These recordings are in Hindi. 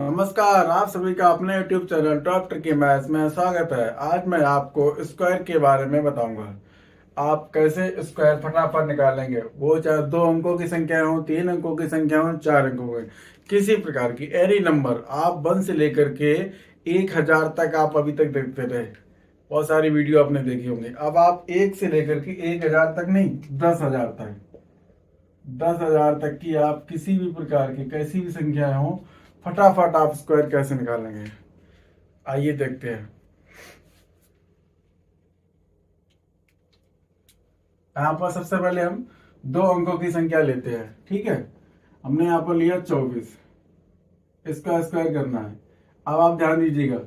नमस्कार, आप सभी का अपने YouTube channel top tricky maths में स्वागत है। आज मैं आपको स्क्वायर के बारे में बताऊंगा। आप कैसे स्क्वायर फटाफट निकालेंगे, वो चाहे 2 अंकों की संख्या हो, 3 अंकों की संख्या हो, 4 अंकों की, किसी प्रकार की एनी नंबर। आप 1 से लेकर के 1000 तक आप अभी तक देखते रहे, बहुत सारी वीडियो आपने देखी होंगी। अब आप 1 से लेकर के 1000 तक नहीं, 10,000 तक, 10,000 तक की आप किसी भी प्रकार की कैसी भी संख्या हो, फटाफट आप स्क्वायर कैसे निकालेंगे, आइए देखते हैं। यहाँ पर सबसे पहले हम 2 अंकों की संख्या लेते हैं। ठीक है, हमने यहाँ पर लिया 24, इसका स्क्वायर करना है। अब आप ध्यान दीजिएगा,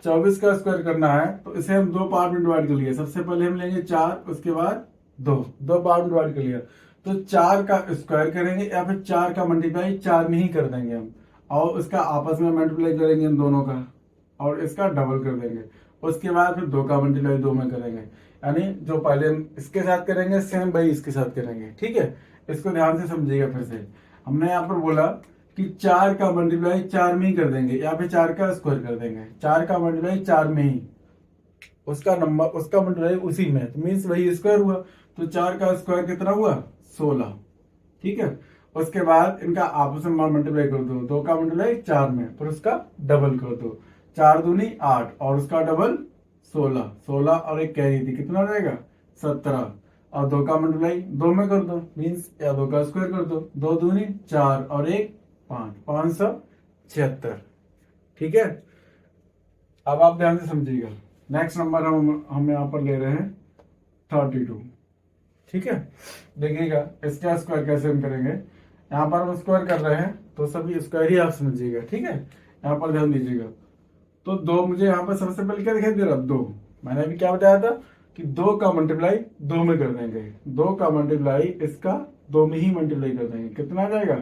24 का स्क्वायर करना है तो इसे हम 2 पार्ट में डिवाइड कर लिया। सबसे पहले हम लेंगे 4, उसके बाद 2, 2 पार्ट में डिवाइड कर लिया। तो 4 का स्क्वायर करेंगे या फिर 4 का मल्टीप्लाई 4 में ही कर देंगे हम, और उसका आपस में मल्टीप्लाई करेंगे इन दोनों का, और इसका डबल कर देंगे। उसके बाद फिर 2 का मल्टीप्लाई 2 में करेंगे, यानी जो पहले हम इसके साथ करेंगे सेम वही इसके साथ करेंगे। ठीक है, इसको ध्यान से समझिएगा। फिर से हमने यहाँ पर बोला कि 4 का मल्टीप्लाई 4 में ही कर देंगे या फिर 4 का स्क्वायर कर देंगे। 4 का मल्टीप्लाई 4 में ही, उसका नंबर उसका मल्टीप्लाई उसी में, तो मीन्स वही स्क्वायर हुआ। तो 4 का स्क्वायर कितना हुआ? 16। ठीक है, उसके बाद इनका आपस में मल्टीप्लाई कर दो। 2 का मल्टीप्लाई 4 में, फिर उसका डबल कर दो। 4 दूनी 8 और उसका डबल 16। 16 और एक कैरी थी, कितना हो जाएगा? 17। और 2 का मल्टीप्लाई 2 में कर दो, मीन्स या 2 का स्क्वायर कर दो। 2 दूनी 4 और एक 5, 576। ठीक है, अब आप ध्यान से समझिएगा। नेक्स्ट नंबर हम यहाँ पर ले रहे हैं 32। ठीक है, देखिएगा इसका स्क्वायर कैसे हम करेंगे। यहाँ पर हम स्क्वायर कर रहे हैं तो सभी स्क्वायर ही आप समझिएगा। ठीक है, यहाँ पर ध्यान दीजिएगा। तो 2, मुझे यहाँ पर सबसे पहले क्या दिखाई दे रहा? 2। मैंने अभी क्या बताया था कि 2 का मल्टीप्लाई 2 में कर देंगे। 2 का मल्टीप्लाई इसका 2 में ही मल्टीप्लाई कर देंगे, कितना आ जाएगा?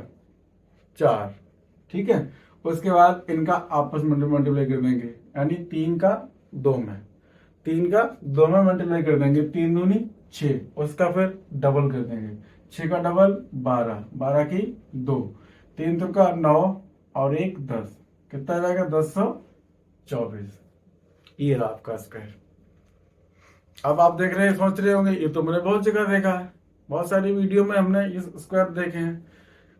4। ठीक है, उसके बाद इनका आपस में मल्टीप्लाई कर देंगे, यानी 3 का 2 में, 3 का 2 में मल्टीप्लाई कर देंगे। 3 दूनी 6, उसका फिर डबल कर देंगे। 6 का डबल 12, 12 की 2, 3 तुका 9 और एक 10, कितना आ जाएगा? 1024। ये रहा आपका स्क्वायर। अब आप देख रहे हैं, सोच रहे होंगे ये तो मैंने बहुत जगह देखा है, बहुत सारी वीडियो में हमने ये स्क्वायर देखे हैं।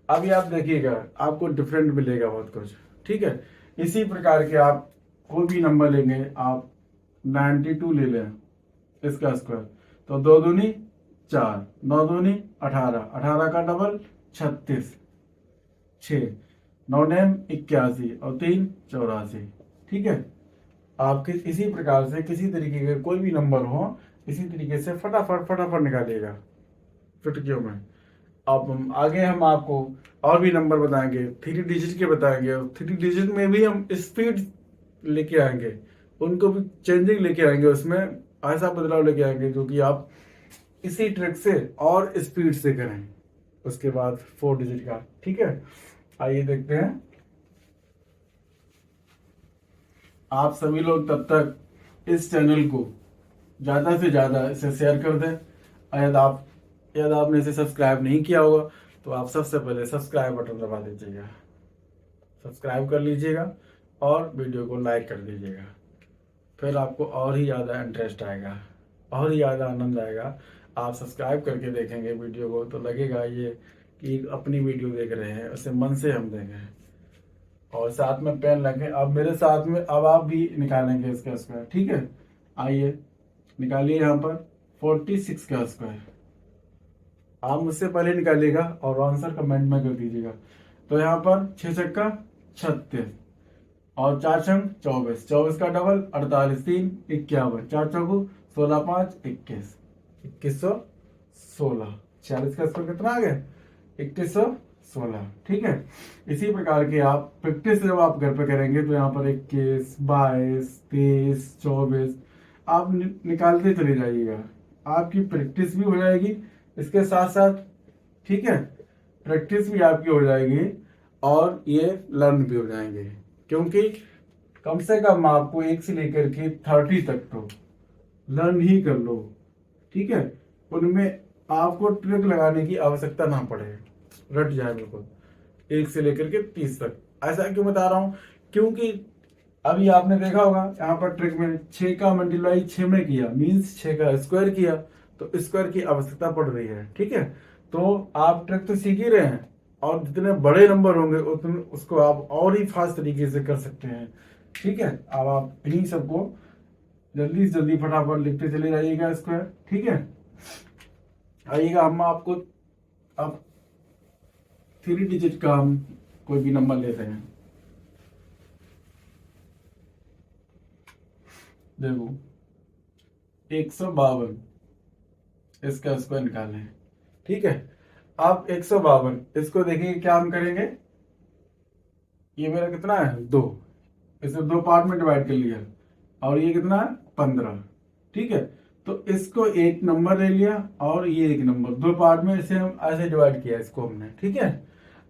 अभी आप देखिएगा, आपको डिफरेंट मिलेगा बहुत कुछ। ठीक है, इसी प्रकार के आप कोई भी नंबर लेंगे, आप 92 ले लें, इसका स्क्वायर, तो 2 दूनी 4, 9 दूनी 18, 18 का डबल 36, 6, 9 नेम 81 और 3 84। ठीक है, आपके इसी प्रकार से किसी तरीके का कोई भी नंबर हो, इसी तरीके से फटाफट फटाफट निकालिएगा चुटकियों में। अब आगे हम आपको और भी नंबर बताएंगे, 3 डिजिट के बताएंगे। 3 डिजिट में भी हम स्पीड लेके आएंगे, उनको भी चेंजिंग लेके आएंगे, उसमें ऐसा बदलाव लेके आएंगे जो कि आप इसी ट्रिक से और स्पीड से करें। उसके बाद 4 डिजिट का। ठीक है, आइए देखते हैं। आप सभी लोग तब तक इस चैनल को ज़्यादा से ज़्यादा इसे शेयर कर दें, और यदि आपने इसे सब्सक्राइब नहीं किया होगा तो आप सबसे पहले सब्सक्राइब बटन दबा दीजिएगा, सब्सक्राइब कर लीजिएगा और वीडियो को लाइक कर दीजिएगा। फिर आपको और ही ज़्यादा इंटरेस्ट आएगा, और ही ज़्यादा आनंद आएगा। आप सब्सक्राइब करके देखेंगे वीडियो को तो लगेगा ये कि अपनी वीडियो देख रहे हैं, उसे मन से हम देंगे। और साथ में पेन रखें, अब मेरे साथ में, अब आप भी निकालेंगे इसका स्क्वायर। ठीक है, आइए निकालिए। यहाँ पर 46 का स्क्वायर आप मुझसे पहले निकालिएगा और आंसर कमेंट में कर दीजिएगा। तो यहाँ पर 6 छक्का 36 और 4 छंग 24, 24 का डबल 48, 3 51, 4 चौगु 16, 5 21, 2116। 46 का स्क्वायर कितना आ गया? 2116। ठीक है, इसी प्रकार के आप प्रैक्टिस जब आप घर पे करेंगे तो यहाँ पर 21, 22, 23, 24 आप निकालते चले जाइएगा। आपकी प्रैक्टिस भी हो जाएगी इसके साथ साथ। ठीक है, प्रैक्टिस भी आपकी हो जाएगी और ये लर्न भी हो जाएंगे, क्योंकि कम से कम आपको 1 से लेकर के 30 तक तो लर्न ही कर लो। ठीक है, उनमें आपको ट्रिक लगाने की आवश्यकता ना पड़े, रट जाए बिल्कुल 1 से लेकर के 30 तक। ऐसा क्यों बता रहा हूँ? क्योंकि अभी आपने देखा होगा यहाँ पर ट्रिक में 6 का मल्टीप्लाई 6 में किया मीन्स 6 का स्क्वायर किया, तो स्क्वायर की आवश्यकता पड़ रही है। ठीक है, तो आप ट्रिक तो सीख ही रहे हैं, और जितने बड़े नंबर होंगे उतने उसको आप और ही फास्ट तरीके से कर सकते हैं। ठीक है, अब आप इन्हीं सबको जल्दी से जल्दी फटाफट लिखते चले जाइएगा स्क्वायर। ठीक है, आइएगा हम आपको अब 3 डिजिट का हम कोई भी नंबर लेते हैं। देखो 152 इसका स्क्वायर निकालें। ठीक है, अब 152 इसको देखेंगे क्या हम करेंगे, ये मेरा कितना है 2, इसे 2 पार्ट में डिवाइड कर लिया, और ये कितना है 15। ठीक है, तो इसको एक नंबर ले लिया और ये एक नंबर, 2 पार्ट में इसे हम ऐसे डिवाइड किया इसको हमने। ठीक है,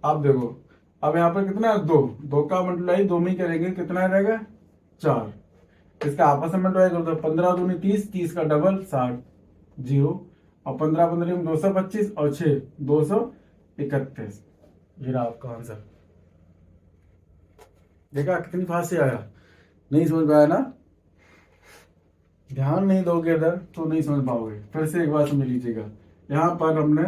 अब देखो अब यहाँ पर कितना है 2, 2 का मल्टीप्लाई 2 में ही करेंगे, कितना रहेगा 4, इसका आपस में मल्टीप्लाई कर दो, 15 दूनी 30, 30 का डबल 60, 0, और 15 15 में 225 और 6 231। ये रहा आपका आंसर। देखा कितनी फास्ट से आया, नहीं समझ पाया ना, ध्यान नहीं दोगे इधर तो नहीं समझ पाओगे। फिर से एक बार समझ लीजिएगा, यहाँ पर हमने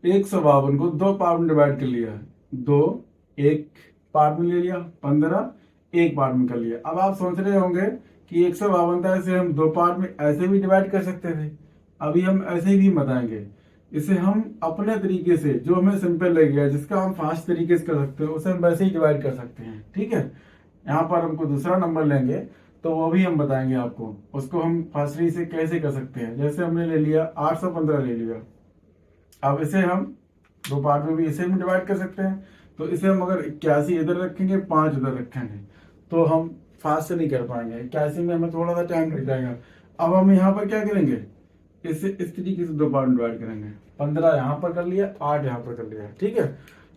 152 को 2 पार्ट में डिवाइड कर लिया, 2 एक पार्ट में ले लिया, 15 एक पार्ट में कर लिया। अब आप सोच रहे होंगे कि 152 था, इसे हम 2 पार्ट में ऐसे भी डिवाइड कर सकते थे। अभी हम ऐसे भी बताएंगे, इसे हम अपने तरीके से जो हमें सिंपल लगेगा, जिसका हम फास्ट तरीके से कर सकते हैं, उसे हम वैसे ही डिवाइड कर सकते हैं। ठीक है, यहाँ पर हमको दूसरा नंबर लेंगे तो वो भी हम बताएंगे आपको, उसको हम फास्टली से कैसे कर सकते हैं। जैसे हमने ले लिया 815 ले लिया, अब इसे हम 2 पार्ट में भी इसे भी डिवाइड कर सकते हैं। तो इसे हम अगर 81 इधर रखेंगे, 5 इधर रखेंगे, तो हम फास्ट से नहीं कर पाएंगे, 81 में हमें थोड़ा सा टाइम लग जाएगा। अब हम यहाँ पर क्या करेंगे, इसे इस तरीके से 2 पार्ट में डिवाइड करेंगे, 15 यहाँ पर कर लिया, 8 यहाँ पर कर लिया। ठीक है,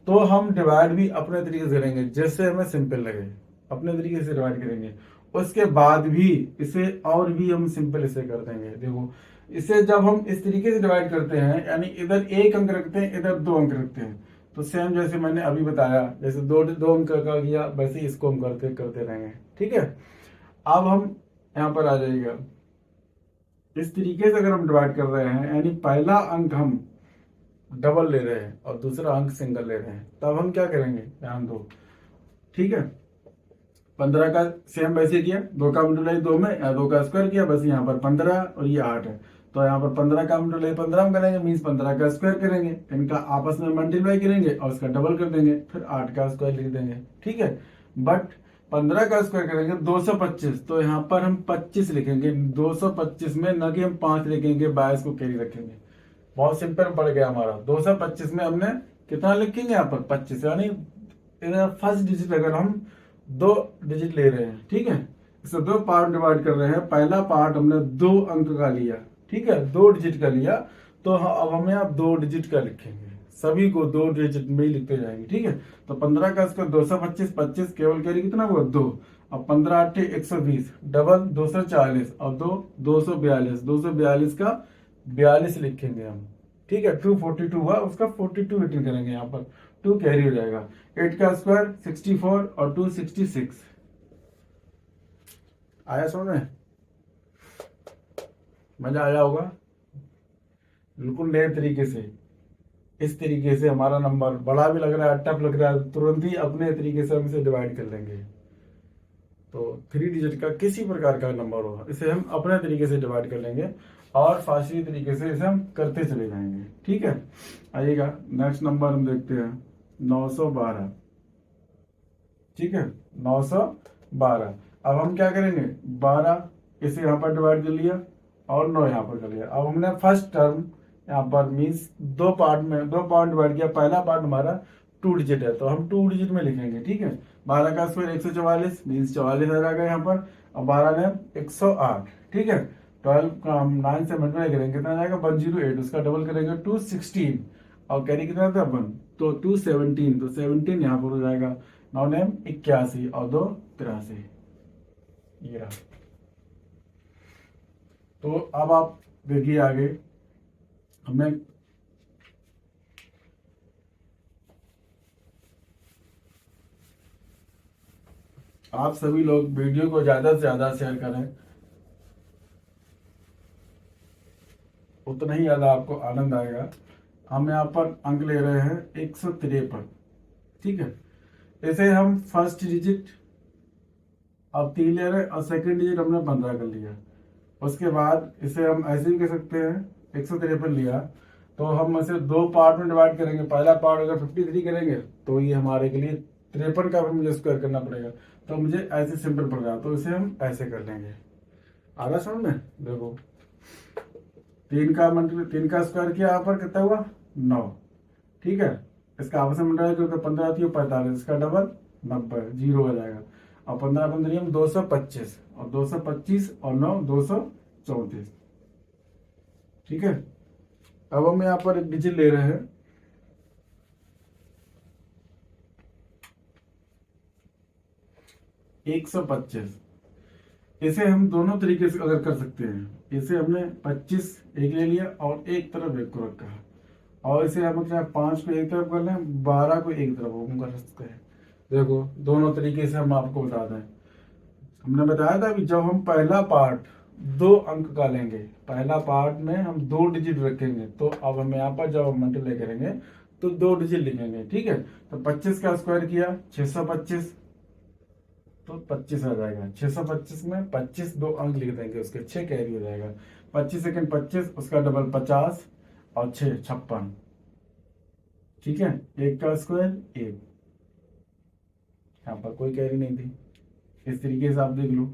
तो हम डिवाइड भी अपने तरीके से करेंगे, जैसे हमें सिंपल लगे अपने तरीके से डिवाइड करेंगे। उसके बाद भी इसे और भी हम सिंपल इसे कर देंगे। देखो इसे जब हम इस तरीके से डिवाइड करते हैं, यानी इधर 1 अंक रखते हैं, इधर 2 अंक रखते हैं, तो सेम जैसे मैंने अभी बताया, जैसे 2 अंक का किया, वैसे ही इसको हम करते करते रहेंगे। ठीक है, अब हम यहाँ पर आ जाइएगा, इस तरीके से अगर हम डिवाइड कर रहे हैं, यानी पहला अंक हम डबल ले रहे हैं और दूसरा अंक सिंगल ले रहे हैं, तब हम क्या करेंगे, ध्यान दो। ठीक है, 15 का सेम वैसे किया, 2 का मल्टीप्लाई 2 में, 2 का स्क्वायर किया, बस यहाँ पर 15 और ये 8 है, तो यहाँ पर 15 का मल्टीप्लाई 15 में करेंगे, मीन्स 15 का स्क्वायर करेंगे, इनका आपस में मल्टीप्लाई करेंगे और उसका डबल कर देंगे, फिर 8 का स्क्वायर लिख देंगे। ठीक है, बट 15 का स्क्वायर करेंगे 225, तो यहाँ पर हम 25 लिखेंगे 225 में, न कि हम 5 लिखेंगे, 22 को कैरी रखेंगे। बहुत सिंपल पड़ गया हमारा। 225 में हमने कितना लिखेंगे, यहाँ पर 25, यानी फर्स्ट डिजिट अगर हम 2 डिजिट ले रहे हैं। ठीक है, इसे 2 पार्ट डिवाइड कर रहे हैं, पहला पार्ट हमने 2 अंक का लिया, ठीक है 2 डिजिट का लिया, तो अब हमें आप 2 डिजिट का लिखेंगे, सभी को 2 डिजिट में ही लिखते जाएंगे। ठीक है, तो 15 का इसका 225, 25 केवल कैरी कितना हुआ 2, अब 15 8 120, डबल 240 और 2 242, 242 का 42 लिखेंगे हम। ठीक है, 242 हुआ, उसका 42 रिटर्न करेंगे, यहाँ पर 2 कैरी हो जाएगा, 8 का स्क्वायर 64 और 2 66। आया समझ में, मजा आया होगा, बिल्कुल नए तरीके से। इस तरीके से हमारा नंबर बड़ा भी लग रहा है, टफ लग रहा है, तुरंत ही अपने तरीके से हम इसे डिवाइड कर लेंगे। तो 3 डिजिट का किसी प्रकार का नंबर हो, इसे हम अपने तरीके से डिवाइड कर लेंगे और फास्टी तरीके से इसे हम करते चले जाएंगे। ठीक है, आइएगा नेक्स्ट नंबर हम देखते हैं 912। ठीक है, 912। अब हम क्या करेंगे, 12 इसे यहाँ पर डिवाइड कर लिया और 9 यहाँ पर कर लिया। अब हमने फर्स्ट टर्म यहाँ पर मीन्स 2 पार्ट में 2 पार्ट डिवाइड किया, पहला पार्ट हमारा 2 डिजिट है, तो हम 2 डिजिट में लिखेंगे। ठीक है, 12 का स्क्वायर 144 मीन्स 44 आ जाएगा यहाँ पर, और 12 ने 108। ठीक है, 12 का हम 9 से मल्टीप्लाई करेंगे, कितना आ जाएगा 108, उसका डबल करेंगे 216, और कैरी कितना था 1, तो 217, तो 17 यहाँ पर हो जाएगा, 9 ने 81 और 2 83। ये रहा। तो अब आप देखिए आगे हमने आप सभी लोग वीडियो को ज्यादा से ज्यादा शेयर करें, उतना ही ज्यादा आपको आनंद आएगा। हम यहाँ पर अंक ले रहे हैं 153। ठीक है, इसे हम फर्स्ट डिजिट अब 3 ले रहे हैं और सेकंड डिजिट हमने 15 कर लिया। उसके बाद इसे हम ऐसे भी कह सकते हैं 153 लिया तो हम इसे दो पार्ट में डिवाइड करेंगे। पहला पार्ट अगर 53 करेंगे तो ये हमारे के लिए 53 का फिर मुझे स्क्वायर करना पड़ेगा, तो मुझे ऐसे सिंपल पड़ रहा, तो इसे हम ऐसे कर लेंगे। आ रहा समझ में? देखो 3 का स्क्वायर किया, यहाँ पर कितना हुआ 9। ठीक है, इसका आपस में मिला जो 15 आती है 45, इसका डबल 90, जीरो हो जाएगा। और 15 15 हम 225, और 225 और 9 234। ठीक है, अब हम यहाँ पर एक डिजिट ले रहे हैं 125। इसे हम दोनों तरीके से अगर कर सकते हैं, इसे हमने 25 एक ले लिया और एक तरफ एक को रखा है, और इसे हम चाहे 5 को एक तरफ कर लें, 12 को एक तरफ हम कर सकते हैं। देखो दोनों तरीके से हम आपको बता दें। हमने बताया था कि जब हम पहला पार्ट 2 अंक का लेंगे, पहला पार्ट में हम 2 डिजिट रखेंगे, तो अब हम यहाँ पर जब हम मल्टीप्लाई करेंगे तो 2 डिजिट लिखेंगे। ठीक है, तो 25 का स्क्वायर किया 625, तो 25 आ जाएगा। 625 में 25 2 अंक लिख देंगे, उसके 6 कैरी हो जाएगा। 25 सेकंड 25, उसका डबल 50 और 6 56। ठीक है, एक का स्क्वायर एक, यहाँ पर कोई कैरी नहीं थी। इस तरीके से आप देख लो,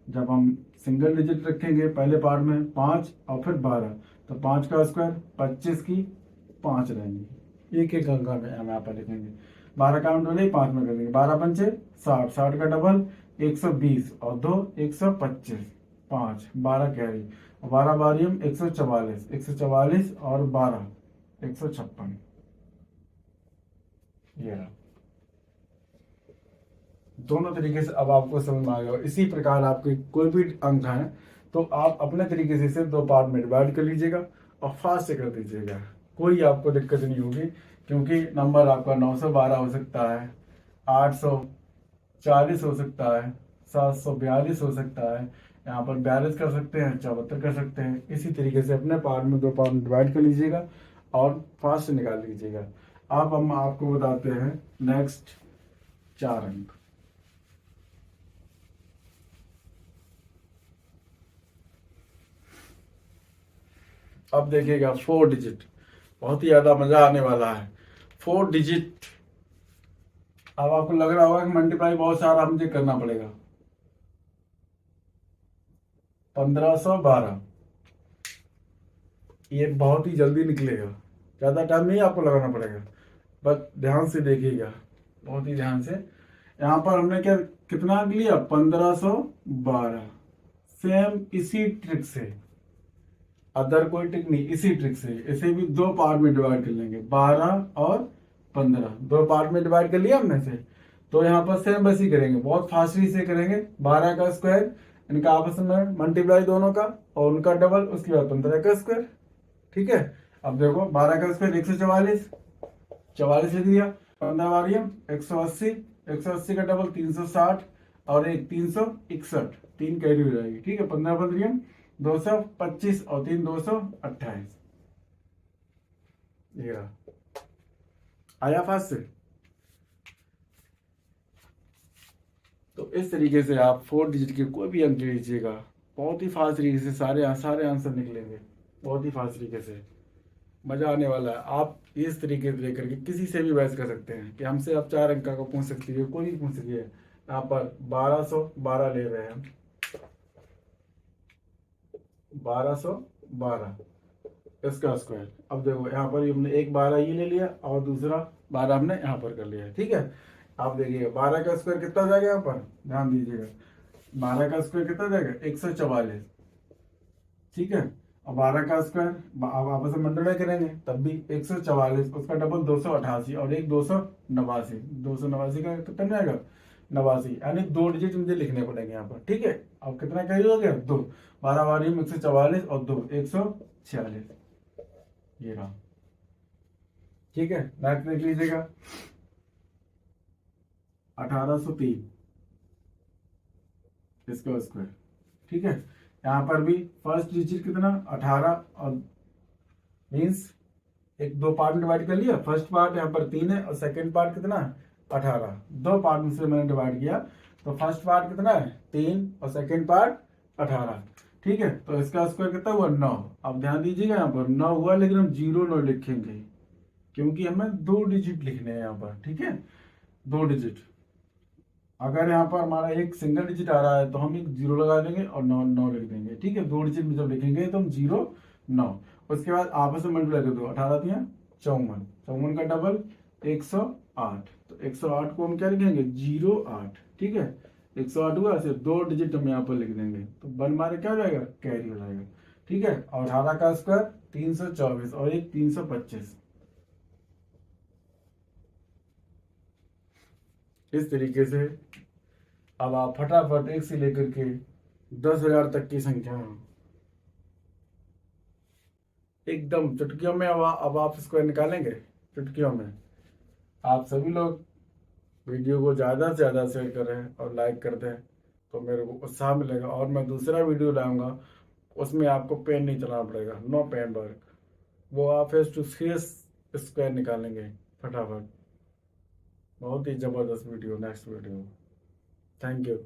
जब हम सिंगल डिजिट रखेंगे पहले पार्ट में 5 और फिर 12, तो 5 का स्क्वायर 25 की 5 रहेंगी, एक एक अंक में हम यहाँ पर लिखेंगे। 12 का हम डबल 5 में कर देंगे, 12 पंचे 60, 60 का डबल 120 और 2 125, 5 12 कैरी, 12 बारियम 144, 144 और 12 156। ये रहा, दोनों तरीके से अब आपको समझ में आ गया। इसी प्रकार आपके कोई भी अंक है तो आप अपने तरीके से इसे 2 पार्ट में डिवाइड कर लीजिएगा और फास्ट से कर दीजिएगा, कोई आपको दिक्कत नहीं होगी। क्योंकि नंबर आपका 912 हो सकता है, 840 हो सकता है, 742 हो सकता है, यहाँ पर 42 कर सकते हैं, 74 कर सकते हैं। इसी तरीके से अपने पार्ट में 2 पार्ट में डिवाइड कर लीजिएगा और फास्ट निकाल लीजिएगा। अब हम आपको बताते हैं नेक्स्ट 4 अंक। अब देखिएगा 4 डिजिट, बहुत ही ज्यादा मजा आने वाला है। 4 डिजिट, अब आपको लग रहा होगा कि मल्टीप्लाई बहुत सारा मुझे करना पड़ेगा। 1512, ये बहुत ही जल्दी निकलेगा, ज्यादा टाइम नहीं आपको लगाना पड़ेगा, बस ध्यान से देखिएगा, बहुत ही ध्यान से। यहाँ पर हमने क्या कितना लिया 1512, सेम इसी ट्रिक से, अदर कोई ट्रिक नहीं, इसी ट्रिक से इसे भी 2 पार्ट में डिवाइड कर लेंगे, 12 और 15 2 पार्ट में डिवाइड कर लिया हमने से। तो यहाँ पर सेम वैसे ही करेंगे, बहुत फास्टली से करेंगे। 12 का स्क्वायर, इनका आपस में मल्टीप्लाई दोनों का, और उनका डबल, उसके बाद 15 का स्क्वायर। ठीक है, अब देखो 12 का स्क्वायर 144, 44 लिख दिया, 15 बारियम 180, 180 का डबल 360 और एक 361, 3 कैरी हो जाएगी। ठीक है, 15 बद्रियम 225 और 3 228। ये रहा, आया फास्ट से। तो इस तरीके से आप 4 डिजिट के कोई भी अंक ले लीजिएगा, बहुत ही फास्ट तरीके से सारे सारे आंसर निकलेंगे, बहुत ही फास्ट तरीके से। मजा आने वाला है। आप इस तरीके से लेकर के किसी से भी बहस कर सकते हैं कि हमसे आप 4 अंक का पूछ सकती है, कोई भी पूछ सकती है। यहाँ पर 1212 ले रहे हैं हम, 1212 इसका स्क्वायर। अब देखो यहाँ पर हमने एक 12 ये ले लिया और दूसरा 12 हमने यहाँ पर कर लिया। ठीक है, आप देखिए 12 का स्क्वायर कितना हो जाएगा, यहाँ पर ध्यान दीजिएगा, 12 का स्क्वायर कितना जाएगा 144। ठीक है, और 12 का स्क्वायर अब आपस में मल्टीप्लाई करेंगे तब भी 144, उसका डबल 288 और एक 289, 289 का कितना जाएगा 89, यानी 2 डिजिट मुझे लिखने पड़ेंगे यहाँ पर। ठीक है, अब कितना कैरी हो गया 2, 12 बारी में 144 और 2 146, ये रहा। ठीक है, नेक्स्ट देख लीजिएगा 1803, इसका स्क्वायर। ठीक है, यहाँ पर भी फर्स्ट डिजिट कितना 18 और मीन्स एक दो पार्ट में डिवाइड कर लिया। फर्स्ट पार्ट यहाँ पर 3 है और सेकंड पार्ट कितना है 18, दो पार्ट में से मैंने डिवाइड किया। तो फर्स्ट पार्ट कितना है 3 और सेकंड पार्ट 18। ठीक है, तो इसका स्क्वायर कितना हुआ 9। अब ध्यान दीजिएगा यहाँ पर 9 हुआ, लेकिन हम 0 9 लिखेंगे क्योंकि हमें 2 डिजिट लिखने हैं यहाँ पर। ठीक है, 2 डिजिट। अगर यहाँ पर हमारा एक सिंगल डिजिट आ रहा है तो हम एक 0 लगा देंगे और 9 9 लिख देंगे। ठीक है, 2 डिजिट में जब लिखेंगे तो हम 0 9। उसके बाद आपस में मल्टीप्लाई कर दो, 18 दिया 54, 54 का डबल 108। तो 108 को हम क्या लिखेंगे 08। ठीक है, 108 हुआ, सिर्फ 2 डिजिट हम यहाँ पर लिख देंगे तो बन मारे क्या हो जाएगा कैरी हो जाएगा। ठीक है, और 18 का स्क्वायर 324 और एक 325। इस तरीके से अब आप फटाफट 1 से लेकर के 10,000 तक की संख्या एकदम चुटकियों में अब आप स्क्वायर निकालेंगे चुटकियों में। आप सभी लोग वीडियो को ज़्यादा से ज़्यादा शेयर करें और लाइक कर दें तो मेरे को उत्साह मिलेगा। और मैं दूसरा वीडियो लाऊंगा, उसमें आपको पेन नहीं चलाना पड़ेगा, नो पेन वर्क। वो आप फेस टू फेस स्क्वायर निकालेंगे फटाफट। बहुत ही ज़बरदस्त video, next video. Thank you.